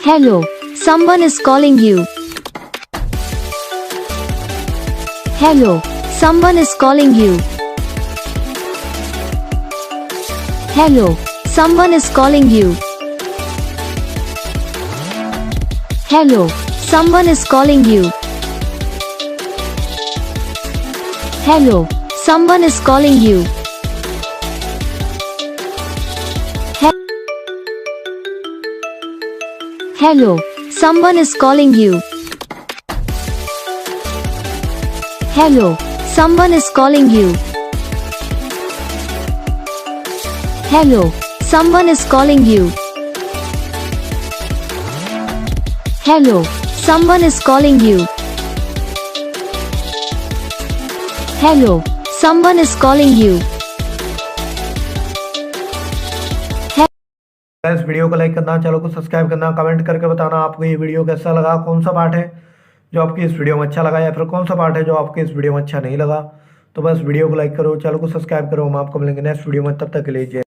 Hello, someone is calling you. Hello, someone is calling you. Hello, someone is calling you. Hello, someone is calling you. Hello, someone is calling you. Hello, someone is calling you. Hello, someone is calling you. Hello, someone is calling you. Hello, someone is calling you. Hello, someone is calling you. इस video को like करना, channel को subscribe करना, comment करके बताना आपको ये video कैसा लगा, कौन सा पार्ट है जो आपकी इस वीडियो में अच्छा लगा या फिर कौन सा पार्ट है जो आपके इस वीडियो में अच्छा नहीं लगा। तो बस वीडियो को लाइक करो, चैनल को सब्सक्राइब करो। हम आपको मिलेंगे नेक्स्ट वीडियो में, तब तक के लिए जय।